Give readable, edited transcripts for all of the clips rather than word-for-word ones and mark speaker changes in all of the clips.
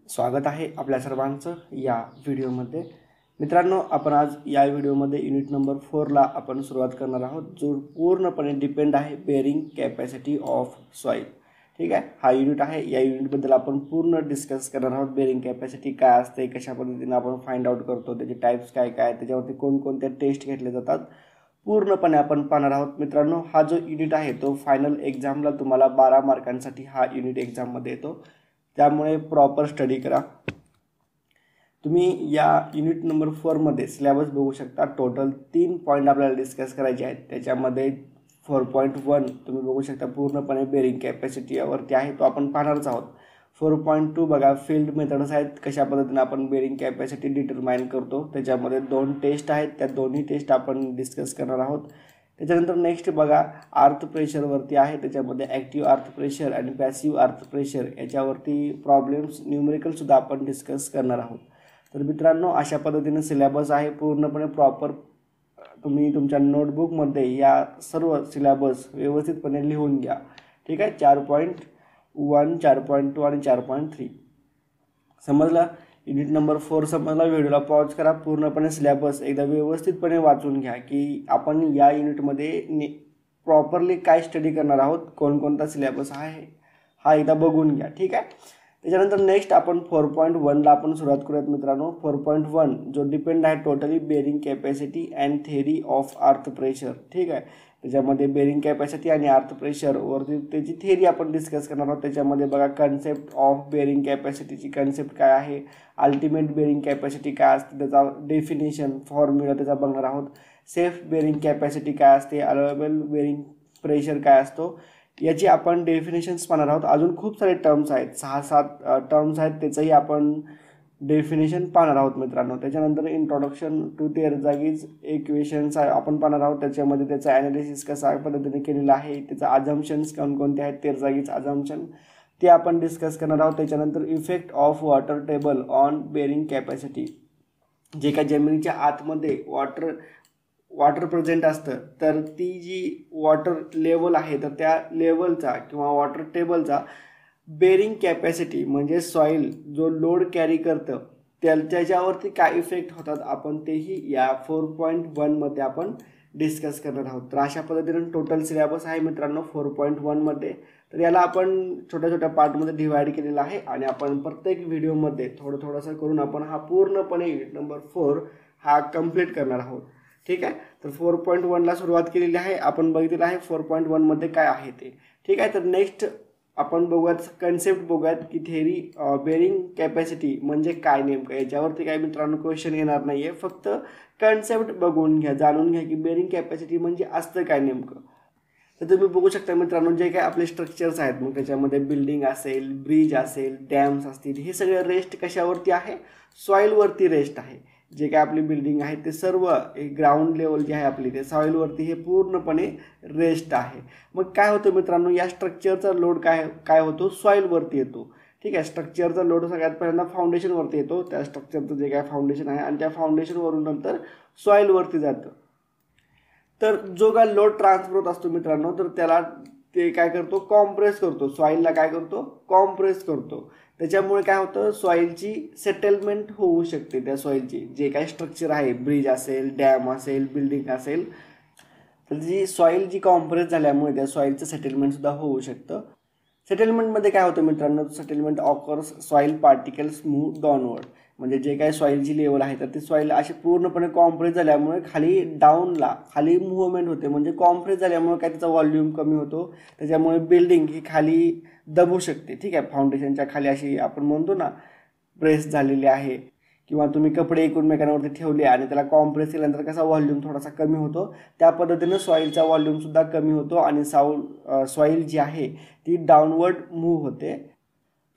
Speaker 1: स्वागत आहे आपल्या सर्वांचं या व्हिडिओमध्ये। मित्रांनो, आपण आज या व्हिडिओमध्ये युनिट नंबर 4 ला आपण सुरुवात करणार आहोत, जो पूर्णपणे डिपेंड आहे बेअरिंग कॅपॅसिटी ऑफ सॉइल। ठीक आहे, हा युनिट आहे। या युनिटबद्दल आपण पूर्ण डिस्कस करणार आहोत। बेअरिंग कॅपॅसिटी काय असते, कशा पद्धतीने आपण फाइंड आउट करतो, त्याचे टाइप्स काय काय, त्याच्यावरती कोणकोणत्या टेस्ट घेतले जातात, पूर्णपणे आपण पाहणार आहोत। मित्रांनो, हा जो युनिट आहे तो फायनल एक्झामला तुम्हाला 12 मार्कांसाठी हा युनिट एक्झाममध्ये येतो, त्यामुळे प्रॉपर स्टडी करा। तुम्ही या युनिट नंबर 4 मध्ये सिलेबस बघू शकता। टोटल 3 पॉइंट आपल्याला डिस्कस करायचे आहेत। त्याच्यामध्ये 4.1 तुम्ही बघू शकता पूर्णपणे बेअरिंग कॅपॅसिटी यावरती आहे, तो आपण पाहणारच आहोत। 4.2 बघा, फील्ड मेथड्स आहेत, कशा पद्धतीने आपण बेअरिंग कॅपॅसिटी डिटरमाइन करतो। त्याच्यामध्ये 2 टेस्ट आहेत, त्या दोन्ही टेस्ट आपण डिस्कस करणार आहोत। त्याच्यानंतर नेक्स्ट बघा, अर्थ प्रेशरवरती आहे। त्याच्यामध्ये ॲक्टिव्ह अर्थ प्रेशर आणि पॅसिव्ह अर्थ प्रेशर याच्यावरती प्रॉब्लेम्स न्यूमेरिकलसुद्धा आपण डिस्कस करणार आहोत। तर मित्रांनो, अशा पद्धतीने सिलेबस आहे पूर्णपणे प्रॉपर। तुम्ही तुमच्या नोटबुकमध्ये या सर्व सिलेबस व्यवस्थितपणे लिहून घ्या। ठीक आहे, 4.1, 4.2 आणि 4.3 समजला। युनिट नंबर 4 समजला, व्हिडिओला पॉज करा, पूर्णपणे सिलेबस एकदा व्यवस्थितपणे वाचून घ्या की आपण या युनिटमध्ये प्रॉपरली काय स्टडी करणार आहोत, कोणकोणता सिलेबस आहे हा एकदा बघून घ्या। ठीक आहे, त्याच्यानंतर नेक्स्ट आपण 4.1 ला आपण सुरुवात करूयात मित्रांनो। 4.1 जो डिपेंड आहे totally bearing capacity and theory of earth pressure. ठीक आहे, त्याच्यामध्ये बेअरिंग कॅपॅसिटी आणि अर्थ प्रेशर वरती त्याची थेअरी आपण डिस्कस करणार आहोत। त्याच्यामध्ये बघा, कन्सेप्ट ऑफ बेअरिंग कॅपॅसिटीची कन्सेप्ट काय आहे, अल्टिमेट बेअरिंग कॅपॅसिटी काय असते, त्याचा डेफिनेशन फॉर्म्युला त्याचा बघणार आहोत। सेफ बेअरिंग कॅपॅसिटी काय असते, अलाउएबल बेअरिंग प्रेशर काय असतो, याची आपण डेफिनेशन्स पाहणार आहोत। अजून खूप सारे टर्म्स आहेत, 6-7 टर्म्स आहेत, त्याचंही आपण डेफिनेशन पाहणार आहोत मित्रांनो। त्याच्यानंतर इंट्रोडक्शन टू तेरजागीज इक्वेशन्स आपण पाहणार आहोत। त्याच्यामध्ये त्याचं ॲनालिसिस कशा पद्धतीने केलेलं आहे, त्याचं अझम्पशन्स कोणकोणते आहेत, तेरजागीज अझम्पशन ते आपण डिस्कस करणार आहोत। त्याच्यानंतर effect of water table on bearing capacity, जे काय जमिनीच्या आतमध्ये वॉटर प्रेझेंट असतं, तर ती जी वॉटर लेवल आहे तर त्या लेवलचा किंवा वॉटर टेबलचा बेअरिंग कॅपॅसिटी म्हणजे सॉईल जो लोड कॅरी करतं त्याच्यावरती काय इफेक्ट होतात, आपण तेही या 4.1 मध्ये आपण डिस्कस करणार आहोत। तर अशा पद्धतीने टोटल सिलेबस आहे मित्रांनो 4.1 मध्ये। तर याला आपण छोट्या छोट्या पार्टमध्ये डिवाइड केलेला आहे आणि आपण प्रत्येक व्हिडिओमध्ये थोडंसं करून आपण हा पूर्णपणे युनिट नंबर 4 हा कंप्लीट करणार आहोत। ठीक आहे, तर 4.1 ला सुरुवात केलेली आहे, आपण बघितलेलं आहे 4.1 मध्ये काय आहे ते। ठीक आहे, तर नेक्स्ट आपण बघूयात कन्सेप्ट बघूयात की थेअरी बेअरिंग कॅपॅसिटी म्हणजे काय नेमकं। याच्यावरती काय मित्रांनो क्वेश्चन येणार नाहीये, फक्त कन्सेप्ट बघून घ्या, जाणून घ्या की बेअरिंग कॅपॅसिटी म्हणजे असतं काय नेमकं। तर तुम्ही बघू शकता मित्रांनो, जे काय आपले स्ट्रक्चर्स आहेत, मग त्याच्यामध्ये बिल्डिंग असेल, ब्रिज असेल, डॅम्स असतील, हे सगळे रेस्ट कशावरती आहे, सॉईलवरती रेस्ट आहे। जे काय आपली बिल्डिंग आहे ते सर्व ग्राउंड लेवल जे आहे आपली ते सॉईलवरती हे पूर्णपणे रेस्ट आहे। मग काय होतं मित्रांनो, या स्ट्रक्चरचा लोड काय होतो, सॉईलवरती येतो। ठीक आहे, स्ट्रक्चरचा लोड सगळ्यात पहिल्यांदा फाउंडेशनवरती येतो, त्या स्ट्रक्चरचं जे काय फाउंडेशन आहे, आणि त्या फाउंडेशनवरून नंतर सॉईलवरती जातं। तर जो काय लोड ट्रान्सफर होत असतो मित्रांनो, तर त्याला ते काय करतो, कॉम्प्रेस करतो, सॉईलला काय करतो, कॉम्प्रेस करतो। त्याच्यामुळे काय होतं, सॉईलची सेटलमेंट होऊ शकते। त्या सॉईलची जे काही स्ट्रक्चर आहे, ब्रिज असेल, डॅम असेल, बिल्डिंग असेल, तर जी सॉईल जी कॉम्प्रेस झाल्यामुळे त्या सॉईलचं सेटलमेंटसुद्धा होऊ शकतं। सेटलमेंटमध्ये काय होतं मित्रांनो, settlement occurs soil particles move downward, म्हणजे जे काही सॉईलची लेवल आहे तर ती सॉईल अशी पूर्णपणे कॉम्प्रेस झाल्यामुळे खाली मूव्हमेंट होते, म्हणजे कॉम्प्रेस झाल्यामुळे काय त्याचा व्हॉल्यूम कमी होतो, त्याच्यामुळे बिल्डिंग ही खाली दबू शकते। ठीक आहे, फाउंडेशनच्या खाली अशी आपण म्हणतो ना प्रेस झालेली आहे, किंवा तुम्ही कपडे एकमेकांवरती ठेवले आणि त्याला कॉम्प्रेस केल्यानंतर कसा व्हॉल्यूम थोडासा कमी होतो, त्या पद्धतीने सॉईलचा व्हॉल्यूमसुद्धा कमी होतो आणि सॉईल जी आहे ती डाऊनवर्ड मूव्ह होते।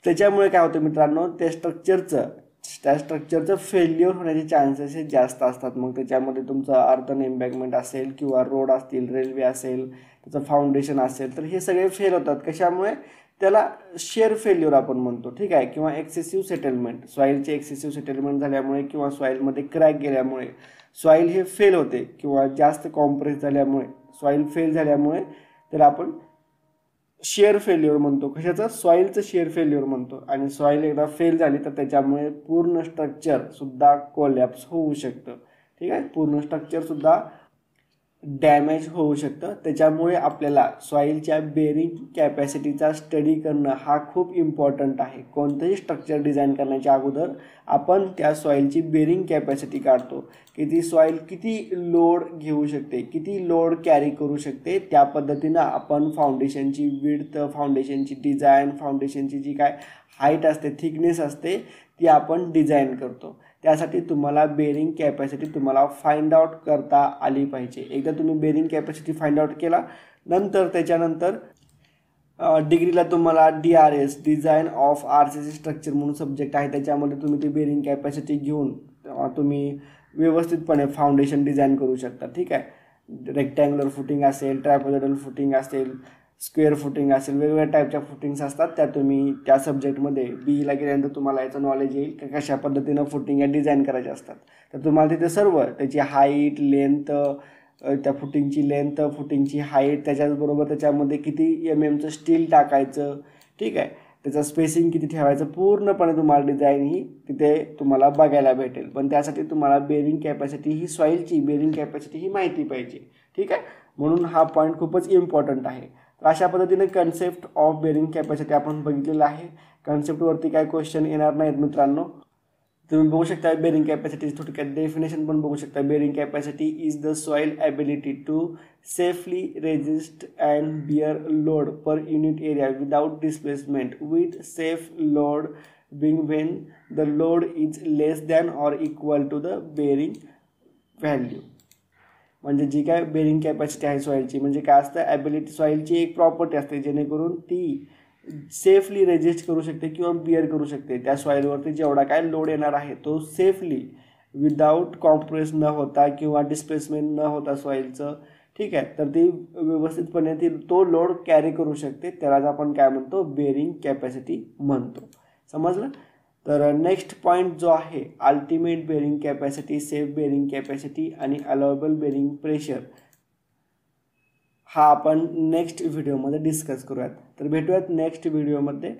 Speaker 1: त्याच्यामुळे काय होतं मित्रांनो, त्या स्ट्रक्चरचं फेल्युअर होण्याचे चान्सेस हे जास्त असतात। मग त्याच्यामध्ये तुमचं अर्थन एम्बॅकमेंट असेल किंवा रोड असतील, रेल्वे असेल, त्याचं फाउंडेशन असेल, तर हे सगळे फेल होतात। कशामुळे, त्याला शेअर फेल्युअर आपण म्हणतो। ठीक आहे, किंवा एक्सेसिव्ह सेटलमेंट, सॉईलचे एक्सेसिव्ह सेटलमेंट झाल्यामुळे किंवा सॉईलमध्ये क्रॅक गेल्यामुळे सॉईल हे फेल होते, किंवा जास्त कॉम्प्रेस झाल्यामुळे सॉईल फेल झाल्यामुळे त्याला आपण शेअर फेल्युअर म्हणतो. कशाचं? सॉईलचं शेअर फेल्युअर म्हणतो. आणि सॉईल एकदा फेल झाली तर त्याच्यामुळे पूर्ण स्ट्रक्चरसुद्धा कोलॅप्स होऊ शकतं. ठीक आहे, पूर्ण स्ट्रक्चरसुद्धा डॅमेज होऊ शकतं. त्याच्यामुळे आपल्याला सॉईलच्या बेरिंग कॅपॅसिटीचा स्टडी करणं हा खूप इम्पॉर्टंट आहे. कोणतंही स्ट्रक्चर डिझाईन करण्याच्या अगोदर आपण त्या सॉईलची बेरिंग कॅपॅसिटी काढतो की ती सॉईल किती लोड घेऊ शकते, किती लोड कॅरी करू शकते. त्या पद्धतीनं आपण फाउंडेशनची विड्थ, फाउंडेशनची डिझाईन, फाउंडेशनची जी काय हाईट असते, थिकनेस असते ती आपण डिझाईन करतो. त्यासाठी तुम्हाला बेरिंग कॅपॅसिटी तुम्हाला फाइंड आउट करता आली पाहिजे. एकदा तुम्ही बेरिंग कॅपॅसिटी फाइंड आउट केला नंतर त्याच्यानंतर डिग्रीला तुम्हाला DRS design of RCC structure म्हणून सब्जेक्ट आहे. त्याच्यामध्ये तुम्ही ती बेरिंग कॅपॅसिटी घेऊन तुम्ही व्यवस्थितपणे फाउंडेशन डिझाईन करू शकता. ठीक आहे, रेक्टँग्युलर फुटिंग असेल, ट्रायपॉझॉइडल फुटिंग असेल, स्क्वेअर फुटिंग असेल, वेगवेगळ्या टाईपच्या फुटिंग्स असतात. त्या तुम्ही त्या सब्जेक्टमध्ये BEला गेल्यानंतर तुम्हाला याचं नॉलेज येईल की कशा पद्धतीनं फुटिंग या डिझाईन करायच्या असतात. तर तुम्हाला तिथे सर्व त्याची हाईट, लेंथ, त्या फुटिंगची लेंथ, फुटिंगची हाईट, त्याच्याचबरोबर त्याच्यामध्ये किती MMचं स्टील टाकायचं, ठीक आहे, त्याचं स्पेसिंग किती ठेवायचं, पूर्णपणे तुम्हाला डिझाईन ही तिथे तुम्हाला बघायला भेटेल. पण त्यासाठी तुम्हाला बेरिंग कॅपॅसिटी ही सॉईलची बेरिंग कॅपॅसिटी ही माहिती पाहिजे. ठीक आहे, म्हणून हा पॉईंट खूपच इम्पॉर्टंट आहे. तर अशा पद्धतीने कन्सेप्ट ऑफ बेरिंग कॅपॅसिटी आपण बघितलेलं आहे. कन्सेप्टवरती काय क्वेश्चन येणार नाहीत मित्रांनो. तुम्ही बघू शकता बेरिंग कॅपॅसिटी थोडक्यात डेफिनेशन पण बघू शकता. Bearing capacity is the soil ability to safely resist and bear load per unit area without displacement with safe load being when the load is less than or equal to the bearing value. म्हणजे जी काय bearing capacity आहे सॉईलची म्हणजे काय असतं, ability सॉईलची एक property असते जेणेकरून ती सेफली रेजिस्ट करू शकते किंवा बिअर करू शकते. त्या सॉईलवरती जेवढा काय लोड येणार आहे तो सेफली विदाऊट कॉम्प्रेस न होता किंवा डिस्प्लेसमेंट न होता सॉईलचं, ठीक आहे, तर ती व्यवस्थितपणे तो लोड कॅरी करू शकते. त्यालाच आपण काय म्हणतो, बेरिंग कॅपॅसिटी म्हणतो. समजलं? तर नेक्स्ट पॉईंट जो आहे ultimate bearing capacity, safe bearing capacity आणि अलाउएबल बेरिंग प्रेशर, हा आपण नेक्स्ट व्हिडिओमध्ये डिस्कस करूयात. तर भेटूयात नेक्स्ट व्हिडिओमध्ये.